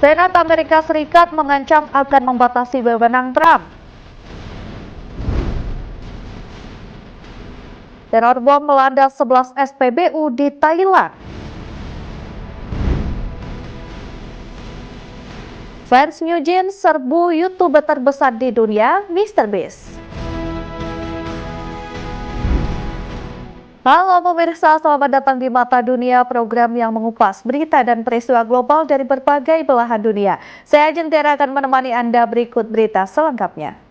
Senat Amerika Serikat mengancam akan membatasi wewenang Trump. Teror bom melanda 11 SPBU di Thailand. Fans New Jeans serbu YouTuber terbesar di dunia, MrBeast. Halo pemirsa, selamat datang di Mata Dunia, program yang mengupas berita dan peristiwa global dari berbagai belahan dunia. Saya Jentera akan menemani Anda, berikut berita selengkapnya.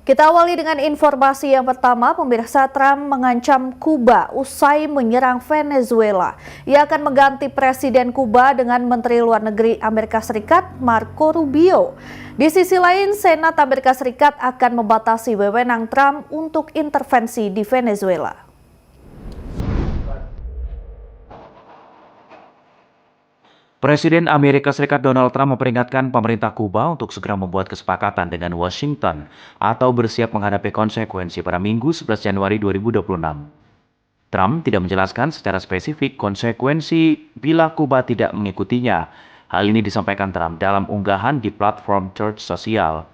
Kita awali dengan informasi yang pertama, pemirsa. Trump mengancam Kuba usai menyerang Venezuela. Ia akan mengganti Presiden Kuba dengan Menteri Luar Negeri Amerika Serikat, Marco Rubio. Di sisi lain, Senat Amerika Serikat akan membatasi wewenang Trump untuk intervensi di Venezuela. Presiden Amerika Serikat Donald Trump memperingatkan pemerintah Kuba untuk segera membuat kesepakatan dengan Washington atau bersiap menghadapi konsekuensi pada Minggu 11 Januari 2026. Trump tidak menjelaskan secara spesifik konsekuensi bila Kuba tidak mengikutinya. Hal ini disampaikan Trump dalam unggahan di platform Truth Social.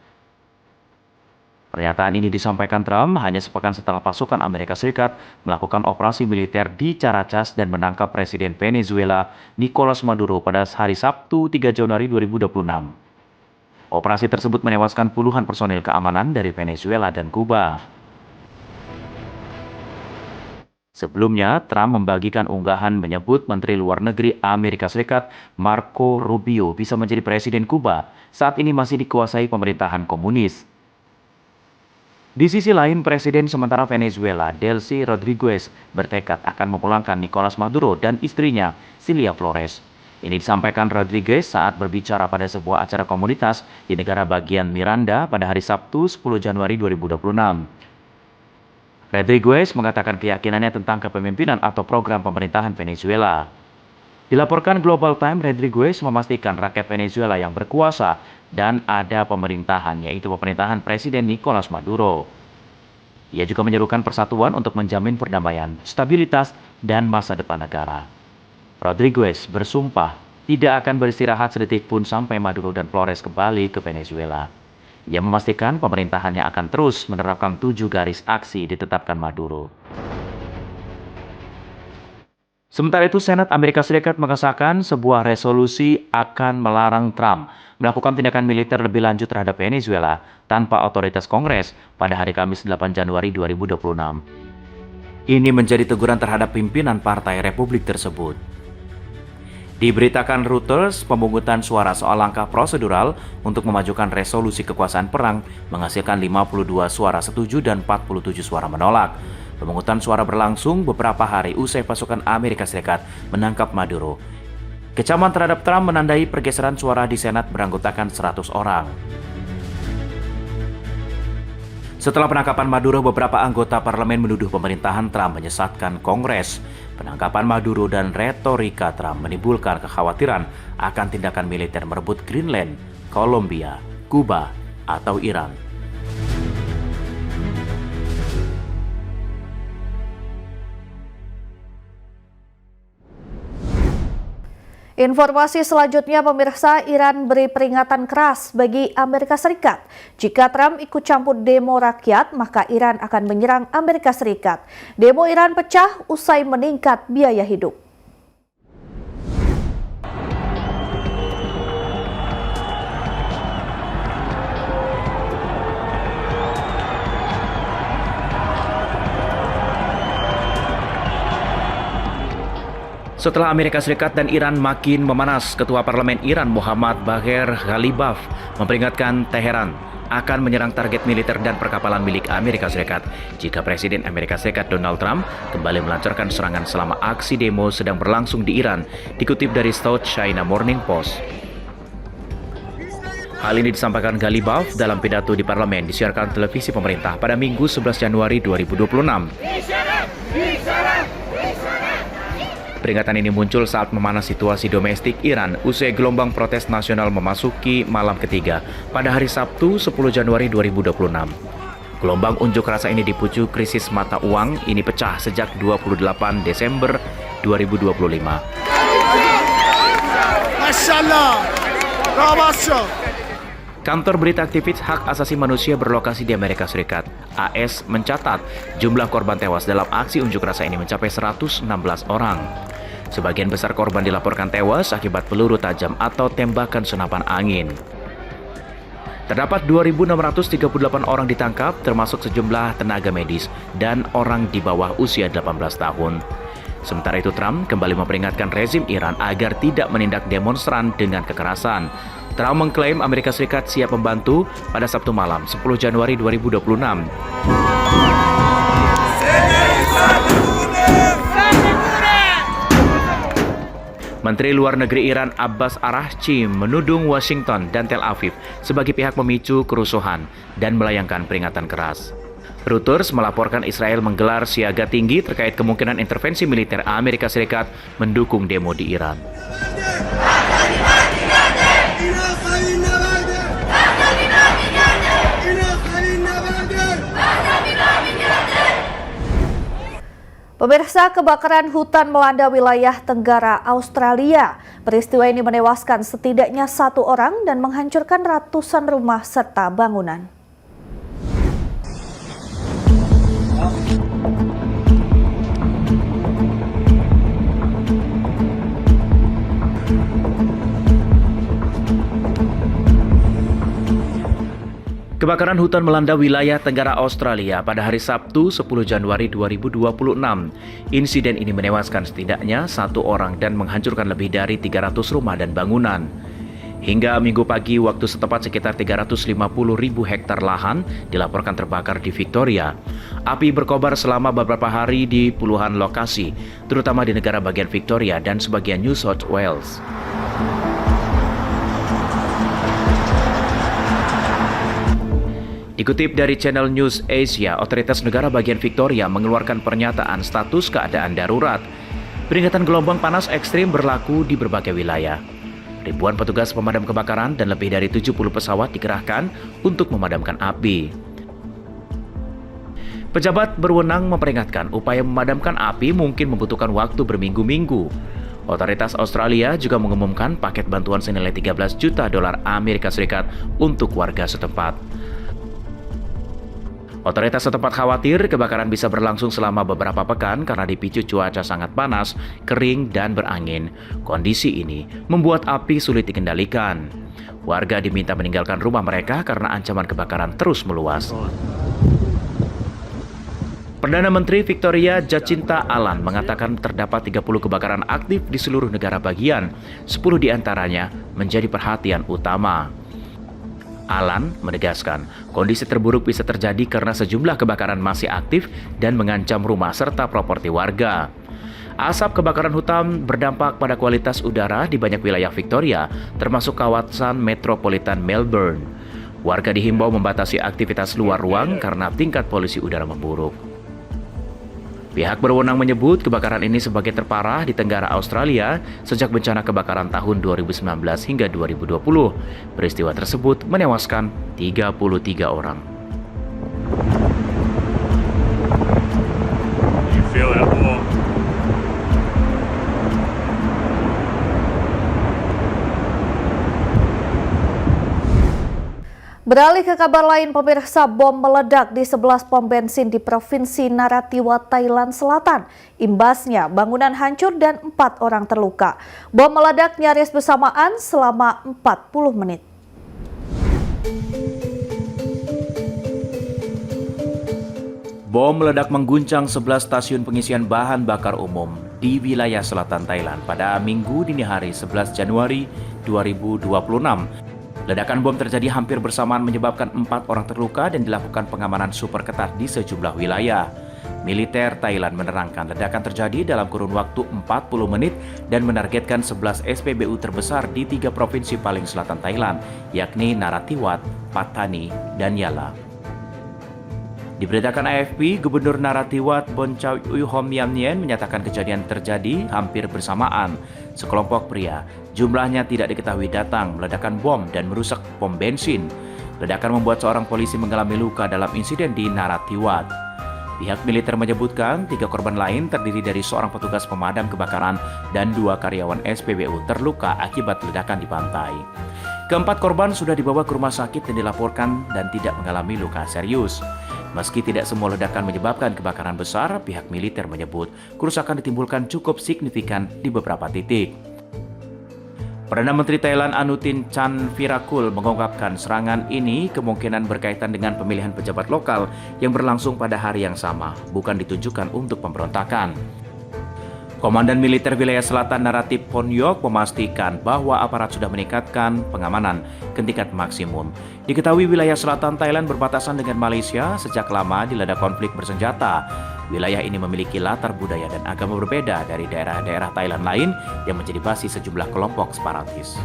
Pernyataan ini disampaikan Trump hanya sepekan setelah pasukan Amerika Serikat melakukan operasi militer di Caracas dan menangkap Presiden Venezuela Nicolas Maduro pada hari Sabtu 3 Januari 2026. Operasi tersebut menewaskan puluhan personil keamanan dari Venezuela dan Kuba. Sebelumnya, Trump membagikan unggahan menyebut Menteri Luar Negeri Amerika Serikat Marco Rubio bisa menjadi Presiden Kuba saat ini masih dikuasai pemerintahan komunis. Di sisi lain, Presiden sementara Venezuela, Delcy Rodriguez, bertekad akan memulangkan Nicolas Maduro dan istrinya, Cilia Flores. Ini disampaikan Rodriguez saat berbicara pada sebuah acara komunitas di negara bagian Miranda pada hari Sabtu 10 Januari 2026. Rodriguez mengatakan keyakinannya tentang kepemimpinan atau program pemerintahan Venezuela. Dilaporkan Global Times, Rodriguez memastikan rakyat Venezuela yang berkuasa dan ada pemerintahan, yaitu pemerintahan Presiden Nicolas Maduro. Ia juga menyerukan persatuan untuk menjamin perdamaian, stabilitas, dan masa depan negara. Rodriguez bersumpah tidak akan beristirahat sedetik pun sampai Maduro dan Flores kembali ke Venezuela. Ia memastikan pemerintahannya akan terus menerapkan 7 garis aksi ditetapkan Maduro. Sementara itu, Senat Amerika Serikat mengesahkan sebuah resolusi akan melarang Trump melakukan tindakan militer lebih lanjut terhadap Venezuela tanpa otoritas Kongres pada hari Kamis 8 Januari 2026. Ini menjadi teguran terhadap pimpinan Partai Republik tersebut. Diberitakan Reuters, pemungutan suara soal langkah prosedural untuk memajukan resolusi kekuasaan perang menghasilkan 52 suara setuju dan 47 suara menolak. Pemungutan suara berlangsung beberapa hari usai pasukan Amerika Serikat menangkap Maduro. Kecaman terhadap Trump menandai pergeseran suara di Senat beranggotakan 100 orang. Setelah penangkapan Maduro, beberapa anggota parlemen menuduh pemerintahan Trump menyesatkan Kongres. Penangkapan Maduro dan retorika Trump menimbulkan kekhawatiran akan tindakan militer merebut Greenland, Kolombia, Kuba, atau Iran. Informasi selanjutnya, pemirsa, Iran beri peringatan keras bagi Amerika Serikat. Jika Trump ikut campur demo rakyat, maka Iran akan menyerang Amerika Serikat. Demo Iran pecah usai meningkat biaya hidup. Setelah Amerika Serikat dan Iran makin memanas, Ketua Parlemen Iran Muhammad Bagher Ghalibaf memperingatkan Teheran akan menyerang target militer dan perkapalan milik Amerika Serikat jika Presiden Amerika Serikat Donald Trump kembali melancarkan serangan selama aksi demo sedang berlangsung di Iran, dikutip dari South China Morning Post. Hal ini disampaikan Ghalibaf dalam pidato di parlemen disiarkan televisi pemerintah pada Minggu 11 Januari 2026. Peringatan ini muncul saat memanas situasi domestik Iran usai gelombang protes nasional memasuki malam ketiga pada hari Sabtu 10 Januari 2026. Gelombang unjuk rasa ini dipicu krisis mata uang ini pecah sejak 28 Desember 2025. Kantor berita aktivis hak asasi manusia berlokasi di Amerika Serikat, AS, mencatat jumlah korban tewas dalam aksi unjuk rasa ini mencapai 116 orang. Sebagian besar korban dilaporkan tewas akibat peluru tajam atau tembakan senapan angin. Terdapat 2.638 orang ditangkap, termasuk sejumlah tenaga medis dan orang di bawah usia 18 tahun. Sementara itu, Trump kembali memperingatkan rezim Iran agar tidak menindak demonstran dengan kekerasan. Trump mengklaim Amerika Serikat siap membantu pada Sabtu malam, 10 Januari 2026. Menteri Luar Negeri Iran Abbas Araghchi menuding Washington dan Tel Aviv sebagai pihak memicu kerusuhan dan melayangkan peringatan keras. Reuters melaporkan Israel menggelar siaga tinggi terkait kemungkinan intervensi militer Amerika Serikat mendukung demo di Iran. Pemirsa, kebakaran hutan melanda wilayah Tenggara Australia. Peristiwa ini menewaskan setidaknya 1 orang dan menghancurkan ratusan rumah serta bangunan. Kebakaran hutan melanda wilayah Tenggara Australia pada hari Sabtu 10 Januari 2026. Insiden ini menewaskan setidaknya 1 orang dan menghancurkan lebih dari 300 rumah dan bangunan. Hingga Minggu pagi waktu setempat sekitar 350.000 hektar lahan dilaporkan terbakar di Victoria. Api berkobar selama beberapa hari di puluhan lokasi, terutama di negara bagian Victoria dan sebagian New South Wales. Dikutip dari Channel News Asia, otoritas negara bagian Victoria mengeluarkan pernyataan status keadaan darurat. Peringatan gelombang panas ekstrim berlaku di berbagai wilayah. Ribuan petugas pemadam kebakaran dan lebih dari 70 pesawat dikerahkan untuk memadamkan api. Pejabat berwenang memperingatkan upaya memadamkan api mungkin membutuhkan waktu berminggu-minggu. Otoritas Australia juga mengumumkan paket bantuan senilai 13 juta dolar Amerika Serikat untuk warga setempat. Otoritas setempat khawatir kebakaran bisa berlangsung selama beberapa pekan karena dipicu cuaca sangat panas, kering, dan berangin. Kondisi ini membuat api sulit dikendalikan. Warga diminta meninggalkan rumah mereka karena ancaman kebakaran terus meluas. Perdana Menteri Victoria Jacinta Allan mengatakan terdapat 30 kebakaran aktif di seluruh negara bagian, 10 diantaranya menjadi perhatian utama. Allan menegaskan, kondisi terburuk bisa terjadi karena sejumlah kebakaran masih aktif dan mengancam rumah serta properti warga. Asap kebakaran hutan berdampak pada kualitas udara di banyak wilayah Victoria, termasuk kawasan metropolitan Melbourne. Warga dihimbau membatasi aktivitas luar ruang karena tingkat polusi udara memburuk. Pihak berwenang menyebut kebakaran ini sebagai terparah di Tenggara Australia sejak bencana kebakaran tahun 2019 hingga 2020. Peristiwa tersebut menewaskan 33 orang. You feel it more. Beralih ke kabar lain, pemirsa, bom meledak di 11 pom bensin di Provinsi Narathiwat, Thailand Selatan. Imbasnya, bangunan hancur dan 4 orang terluka. Bom meledak nyaris bersamaan selama 40 menit. Bom meledak mengguncang 11 stasiun pengisian bahan bakar umum di wilayah selatan Thailand pada Minggu dini hari 11 Januari 2026. Ledakan bom terjadi hampir bersamaan menyebabkan 4 orang terluka dan dilakukan pengamanan super ketat di sejumlah wilayah. Militer Thailand menerangkan ledakan terjadi dalam kurun waktu 40 menit dan menargetkan 11 SPBU terbesar di 3 provinsi paling selatan Thailand, yakni Narathiwat, Pattani, dan Yala. Diberitakan AFP, Gubernur Narathiwat Bontchaw-Uyghom Yamnien menyatakan kejadian terjadi hampir bersamaan. Sekelompok pria, jumlahnya tidak diketahui, datang meledakkan bom dan merusak pom bensin. Ledakan membuat seorang polisi mengalami luka dalam insiden di Narathiwat. Pihak militer menyebutkan 3 korban lain terdiri dari seorang petugas pemadam kebakaran dan 2 karyawan SPBU terluka akibat ledakan di pantai. Keempat korban sudah dibawa ke rumah sakit dan dilaporkan dan tidak mengalami luka serius. Meski tidak semua ledakan menyebabkan kebakaran besar, pihak militer menyebut kerusakan ditimbulkan cukup signifikan di beberapa titik. Perdana Menteri Thailand Anutin Chanvirakul mengungkapkan serangan ini kemungkinan berkaitan dengan pemilihan pejabat lokal yang berlangsung pada hari yang sama, bukan ditujukan untuk pemberontakan. Komandan Militer Wilayah Selatan Naratip Ponyok memastikan bahwa aparat sudah meningkatkan pengamanan ke tingkat maksimum. Diketahui wilayah selatan Thailand berbatasan dengan Malaysia sejak lama dilanda konflik bersenjata. Wilayah ini memiliki latar budaya dan agama berbeda dari daerah-daerah Thailand lain yang menjadi basis sejumlah kelompok separatis.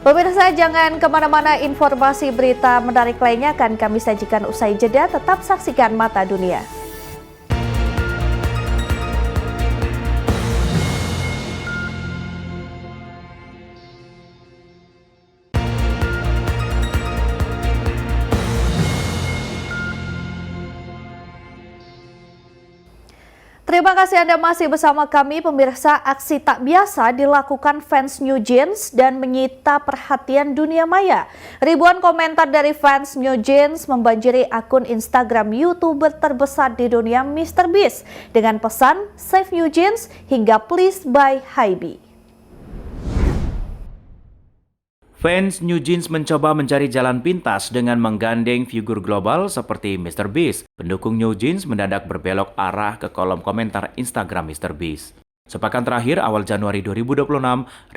Pemirsa, jangan kemana-mana, informasi berita menarik lainnya akan kami sajikan usai jeda. Tetap saksikan Mata Dunia. Terima kasih Anda masih bersama kami, pemirsa. Aksi tak biasa dilakukan fans New Jeans dan menyita perhatian dunia maya. Ribuan komentar dari fans New Jeans membanjiri akun Instagram YouTuber terbesar di dunia, MrBeast, dengan pesan Save New Jeans hingga Please Buy Hybe. Fans New Jeans mencoba mencari jalan pintas dengan menggandeng figur global seperti MrBeast. Pendukung New Jeans mendadak berbelok arah ke kolom komentar Instagram MrBeast. Sepekan terakhir, awal Januari 2026,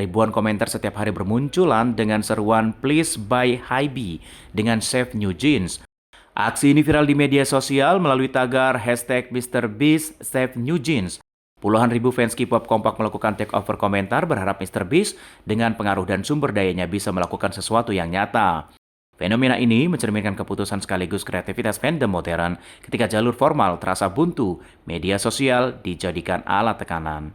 ribuan komentar setiap hari bermunculan dengan seruan Please Buy Hybe dengan Save New Jeans. Aksi ini viral di media sosial melalui tagar hashtag MrBeast Save New Jeans. Puluhan ribu fans K-pop kompak melakukan takeover komentar berharap MrBeast dengan pengaruh dan sumber dayanya bisa melakukan sesuatu yang nyata. Fenomena ini mencerminkan keputusan sekaligus kreativitas fandom modern ketika jalur formal terasa buntu, media sosial dijadikan alat tekanan.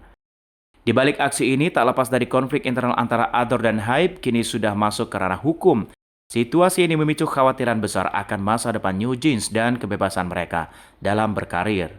Di balik aksi ini, tak lepas dari konflik internal antara Adore dan Hybe, kini sudah masuk ke ranah hukum. Situasi ini memicu kekhawatiran besar akan masa depan New Jeans dan kebebasan mereka dalam berkarir.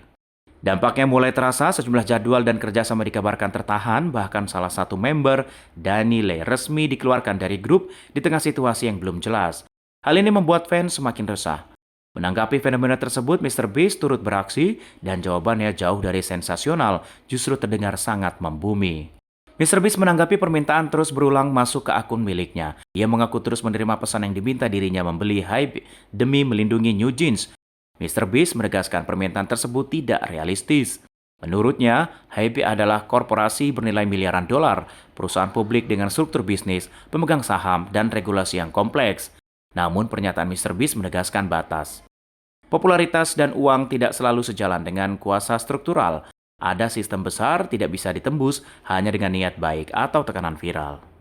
Dampaknya mulai terasa, sejumlah jadwal dan kerjasama dikabarkan tertahan, bahkan salah satu member, Danny Lee, resmi dikeluarkan dari grup di tengah situasi yang belum jelas. Hal ini membuat fans semakin resah. Menanggapi fenomena tersebut, MrBeast turut beraksi dan jawabannya jauh dari sensasional, justru terdengar sangat membumi. MrBeast menanggapi permintaan terus berulang masuk ke akun miliknya. Ia mengaku terus menerima pesan yang diminta dirinya membeli Hybe demi melindungi New Jeans. MrBeast menegaskan permintaan tersebut tidak realistis. Menurutnya, Hybe adalah korporasi bernilai miliaran dolar, perusahaan publik dengan struktur bisnis, pemegang saham, dan regulasi yang kompleks. Namun pernyataan MrBeast menegaskan batas. Popularitas dan uang tidak selalu sejalan dengan kuasa struktural. Ada sistem besar tidak bisa ditembus hanya dengan niat baik atau tekanan viral.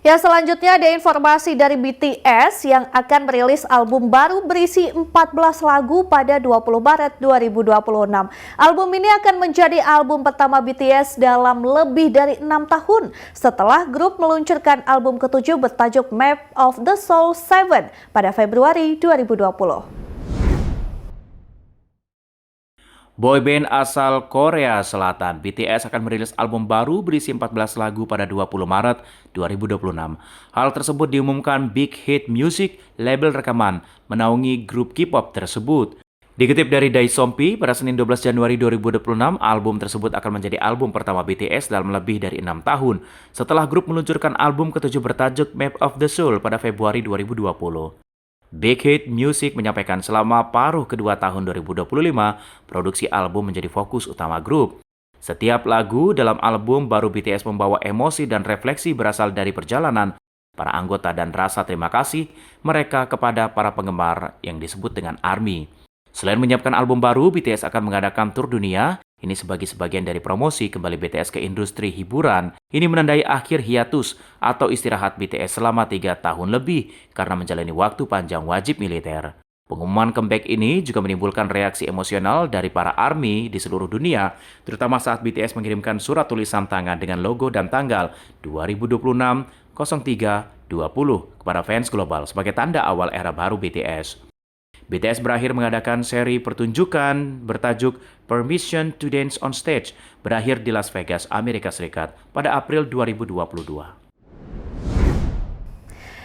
Ya, selanjutnya ada informasi dari BTS yang akan merilis album baru berisi 14 lagu pada 20 Maret 2026. Album ini akan menjadi album pertama BTS dalam lebih dari 6 tahun setelah grup meluncurkan album ke-7 bertajuk Map of the Soul 7 pada Februari 2020. Boyband asal Korea Selatan, BTS akan merilis album baru berisi 14 lagu pada 20 Maret 2026. Hal tersebut diumumkan Big Hit Music, label rekaman, menaungi grup K-pop tersebut. Dikutip dari Daesompi, pada Senin 12 Januari 2026, album tersebut akan menjadi album pertama BTS dalam lebih dari 6 tahun, setelah grup meluncurkan album ke-7 bertajuk Map of the Soul pada Februari 2020. Big Hit Music menyampaikan selama paruh kedua tahun 2025, produksi album menjadi fokus utama grup. Setiap lagu dalam album baru BTS membawa emosi dan refleksi berasal dari perjalanan para anggota dan rasa terima kasih mereka kepada para penggemar yang disebut dengan ARMY. Selain menyiapkan album baru, BTS akan mengadakan tur dunia Ini sebagai sebagian dari promosi kembali BTS ke industri hiburan. Ini menandai akhir hiatus atau istirahat BTS selama 3 tahun lebih karena menjalani waktu panjang wajib militer. Pengumuman comeback ini juga menimbulkan reaksi emosional dari para ARMY di seluruh dunia, terutama saat BTS mengirimkan surat tulisan tangan dengan logo dan tanggal 2026-03-20 kepada fans global sebagai tanda awal era baru BTS. BTS berakhir mengadakan seri pertunjukan bertajuk Permission to Dance on Stage berakhir di Las Vegas, Amerika Serikat pada April 2022.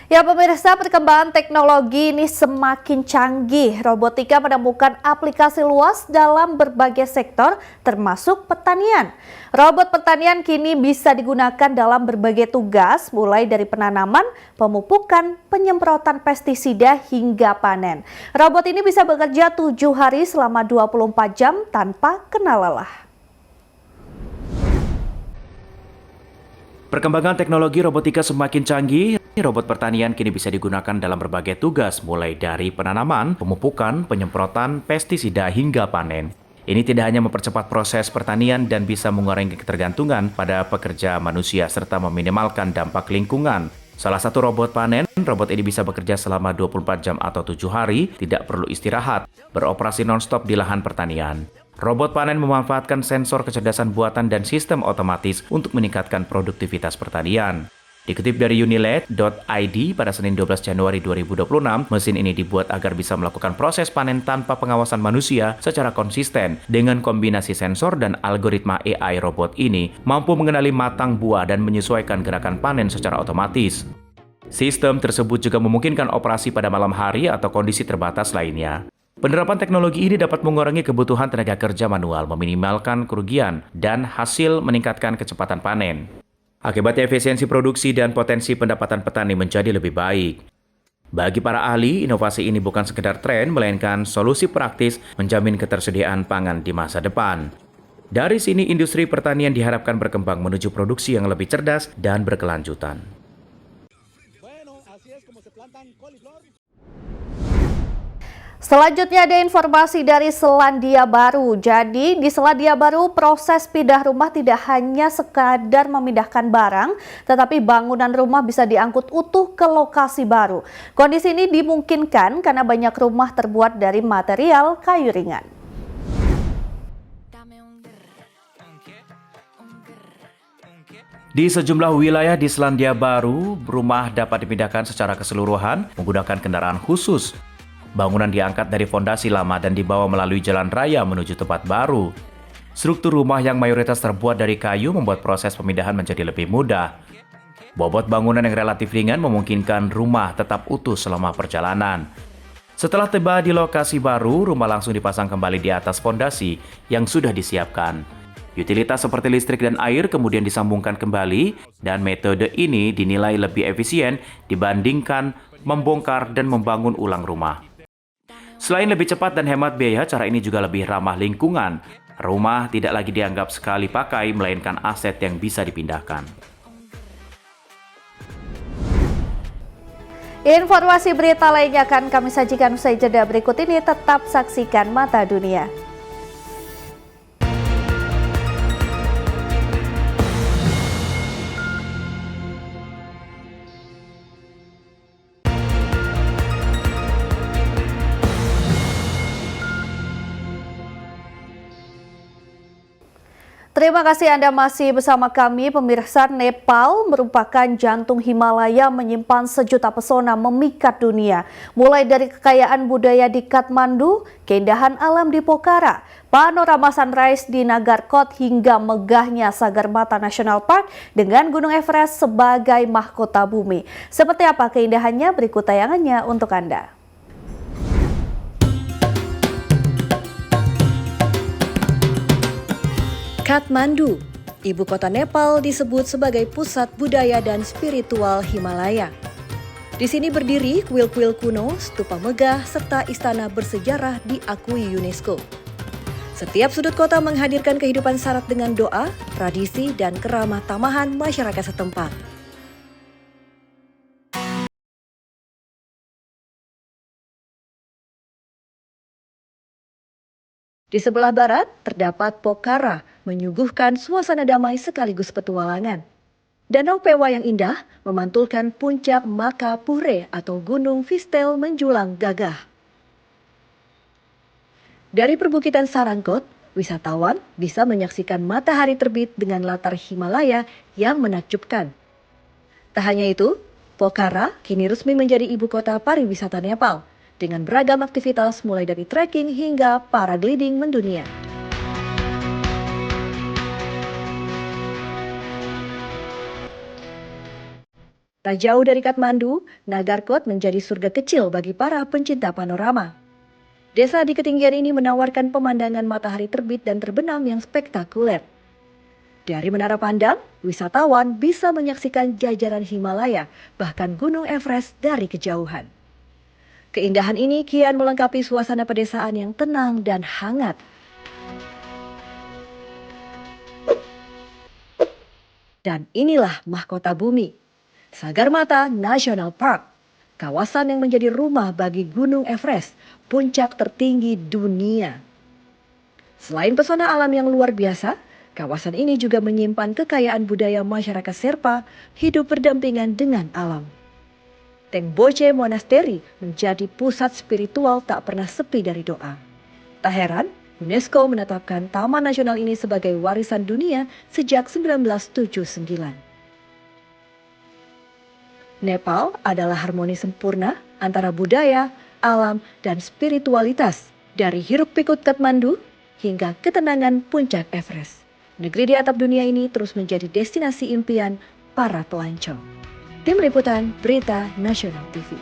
Ya pemirsa, perkembangan teknologi ini semakin canggih. Robotika menemukan aplikasi luas dalam berbagai sektor termasuk pertanian. Robot pertanian kini bisa digunakan dalam berbagai tugas mulai dari penanaman, pemupukan, penyemprotan pestisida hingga panen. Robot ini bisa bekerja 7 hari selama 24 jam tanpa kena lelah. Perkembangan teknologi robotika semakin canggih. Robot pertanian kini bisa digunakan dalam berbagai tugas, mulai dari penanaman, pemupukan, penyemprotan, pestisida, hingga panen. Ini tidak hanya mempercepat proses pertanian dan bisa mengurangi ketergantungan pada pekerja manusia serta meminimalkan dampak lingkungan. Salah satu robot panen, robot ini bisa bekerja selama 24 jam atau 7 hari, tidak perlu istirahat, beroperasi non-stop di lahan pertanian. Robot panen memanfaatkan sensor kecerdasan buatan dan sistem otomatis untuk meningkatkan produktivitas pertanian. Dikutip dari Unilet.id pada Senin 12 Januari 2026, mesin ini dibuat agar bisa melakukan proses panen tanpa pengawasan manusia secara konsisten. Dengan kombinasi sensor dan algoritma AI, robot ini mampu mengenali matang buah dan menyesuaikan gerakan panen secara otomatis. Sistem tersebut juga memungkinkan operasi pada malam hari atau kondisi terbatas lainnya. Penerapan teknologi ini dapat mengurangi kebutuhan tenaga kerja manual, meminimalkan kerugian, dan hasil meningkatkan kecepatan panen. Akibatnya efisiensi produksi dan potensi pendapatan petani menjadi lebih baik. Bagi para ahli, inovasi ini bukan sekedar tren, melainkan solusi praktis menjamin ketersediaan pangan di masa depan. Dari sini, industri pertanian diharapkan berkembang menuju produksi yang lebih cerdas dan berkelanjutan. Selanjutnya ada informasi dari Selandia Baru. Jadi di Selandia Baru proses pindah rumah tidak hanya sekadar memindahkan barang, tetapi bangunan rumah bisa diangkut utuh ke lokasi baru. Kondisi ini dimungkinkan karena banyak rumah terbuat dari material kayu ringan. Di sejumlah wilayah di Selandia Baru, rumah dapat dipindahkan secara keseluruhan menggunakan kendaraan khusus. Bangunan diangkat dari fondasi lama dan dibawa melalui jalan raya menuju tempat baru. Struktur rumah yang mayoritas terbuat dari kayu membuat proses pemindahan menjadi lebih mudah. Bobot bangunan yang relatif ringan memungkinkan rumah tetap utuh selama perjalanan. Setelah tiba di lokasi baru, rumah langsung dipasang kembali di atas fondasi yang sudah disiapkan. Utilitas seperti listrik dan air kemudian disambungkan kembali, dan metode ini dinilai lebih efisien dibandingkan membongkar dan membangun ulang rumah. Selain lebih cepat dan hemat biaya, cara ini juga lebih ramah lingkungan. Rumah tidak lagi dianggap sekali pakai, melainkan aset yang bisa dipindahkan. Informasi berita lainnya akan kami sajikan usai jeda berikut ini. Tetap saksikan Mata Dunia. Terima kasih Anda masih bersama kami. Pemirsa, Nepal merupakan jantung Himalaya menyimpan sejuta pesona memikat dunia. Mulai dari kekayaan budaya di Kathmandu, keindahan alam di Pokhara, panorama sunrise di Nagarkot hingga megahnya Sagarmatha National Park dengan Gunung Everest sebagai mahkota bumi. Seperti apa keindahannya? Berikut tayangannya untuk Anda. Kathmandu, ibu kota Nepal, disebut sebagai pusat budaya dan spiritual Himalaya. Di sini berdiri kuil-kuil kuno, stupa megah, serta istana bersejarah diakui UNESCO. Setiap sudut kota menghadirkan kehidupan syarat dengan doa, tradisi, dan keramah tamahan masyarakat setempat. Di sebelah barat terdapat Pokhara, menyuguhkan suasana damai sekaligus petualangan. Danau Pewa yang indah memantulkan puncak Makapure atau Gunung Fistel menjulang gagah. Dari perbukitan Sarangkot, wisatawan bisa menyaksikan matahari terbit dengan latar Himalaya yang menakjubkan. Tak hanya itu, Pokhara kini resmi menjadi ibu kota pariwisata Nepal dengan beragam aktivitas mulai dari trekking hingga paragliding mendunia. Tak jauh dari Kathmandu, Nagarkot menjadi surga kecil bagi para pencinta panorama. Desa di ketinggian ini menawarkan pemandangan matahari terbit dan terbenam yang spektakuler. Dari menara pandang, wisatawan bisa menyaksikan jajaran Himalaya, bahkan Gunung Everest dari kejauhan. Keindahan ini kian melengkapi suasana pedesaan yang tenang dan hangat. Dan inilah mahkota bumi, Sagarmatha National Park, kawasan yang menjadi rumah bagi Gunung Everest, puncak tertinggi dunia. Selain pesona alam yang luar biasa, kawasan ini juga menyimpan kekayaan budaya masyarakat Sherpa hidup berdampingan dengan alam. Tengboche Monastery menjadi pusat spiritual tak pernah sepi dari doa. Tak heran, UNESCO menetapkan Taman Nasional ini sebagai warisan dunia sejak 1979. Nepal adalah harmoni sempurna antara budaya, alam, dan spiritualitas, dari hiruk-pikuk Kathmandu hingga ketenangan puncak Everest. Negeri di atap dunia ini terus menjadi destinasi impian para pelancong. Tim Liputan Berita Nasional TV.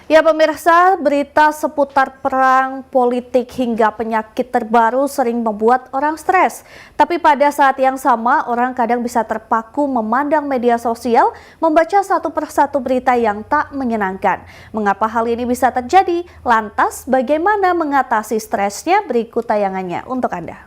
Ya pemirsa, berita seputar perang, politik hingga penyakit terbaru sering membuat orang stres. Tapi pada saat yang sama, orang kadang bisa terpaku memandang media sosial, membaca satu persatu berita yang tak menyenangkan. Mengapa hal ini bisa terjadi? Lantas, bagaimana mengatasi stresnya? Berikut tayangannya untuk Anda.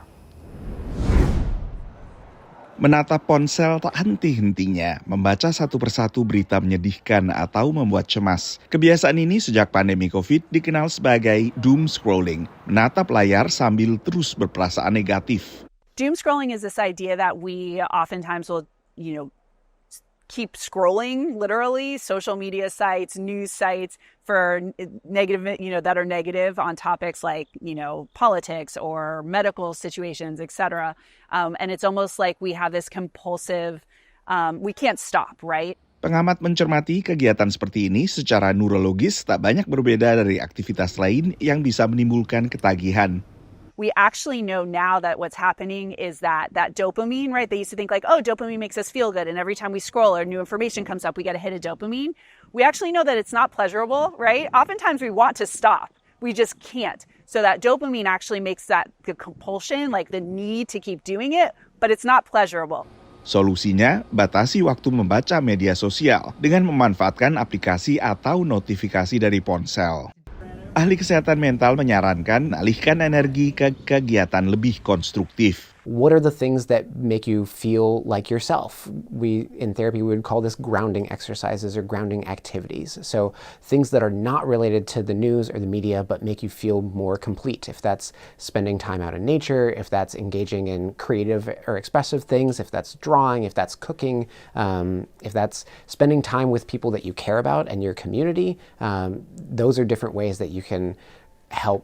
Menatap ponsel tak henti-hentinya, membaca satu persatu berita menyedihkan atau membuat cemas. Kebiasaan ini sejak pandemi COVID dikenal sebagai doom scrolling, menatap layar sambil terus berperasaan negatif. Doom scrolling is this idea that we oftentimes will, keep scrolling, literally, social media sites, news sites for negative, that are negative on topics like, politics or medical situations, etc. And it's almost like we have this compulsive, we can't stop, right? Pengamat mencermati kegiatan seperti ini secara neurologis tak banyak berbeda dari aktivitas lain yang bisa menimbulkan ketagihan. We actually know now that what's happening is that dopamine, right? They used to think like, oh, dopamine makes us feel good. And every time we scroll or new information comes up, we get a hit of dopamine. We actually know that it's not pleasurable, right? Oftentimes we want to stop. We just can't. So that dopamine actually makes the compulsion, like the need to keep doing it, but it's not pleasurable. Solusinya, batasi waktu membaca media sosial dengan memanfaatkan aplikasi atau notifikasi dari ponsel. Ahli kesehatan mental menyarankan alihkan energi ke kegiatan lebih konstruktif. What are the things that make you feel like yourself? In therapy, we would call this grounding exercises or grounding activities. So things that are not related to the news or the media, but make you feel more complete. If that's spending time out in nature, if that's engaging in creative or expressive things, if that's drawing, if that's cooking, if that's spending time with people that you care about and your community, those are different ways that you can help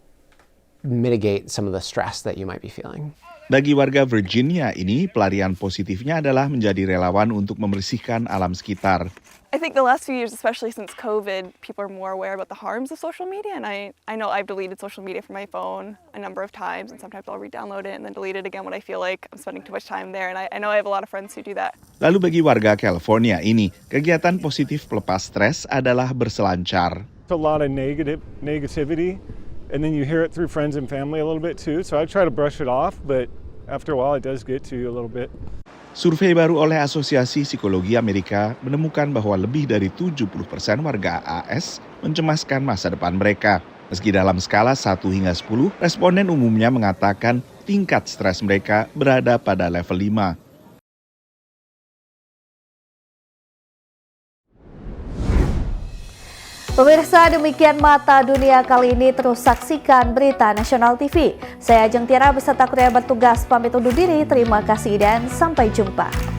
mitigate some of the stress that you might be feeling. Bagi warga Virginia ini, pelarian positifnya adalah menjadi relawan untuk membersihkan alam sekitar. I think the last few years, especially since COVID, people are more aware about the harms of social media. And I know I've deleted social media from my phone a number of times, and sometimes I'll re-download it and then delete it again when I feel like I'm spending too much time there. And I know I have a lot of friends who do that. Lalu bagi warga California ini, kegiatan positif pelepas stres adalah berselancar. A lot of negativity, and then you hear it through friends and family a little bit too. So I try to brush it off, but after a while it does get to you a little bit. Survei baru oleh Asosiasi Psikologi Amerika menemukan bahwa lebih dari 70% warga AS mencemaskan masa depan mereka. Meski dalam skala 1 hingga 10, responden umumnya mengatakan tingkat stres mereka berada pada level 5. Pemirsa, demikian Mata Dunia kali ini. Terus saksikan Berita Nasional TV. Saya Ajeng Tiara beserta kru yang bertugas pamit undur diri. Terima kasih dan sampai jumpa.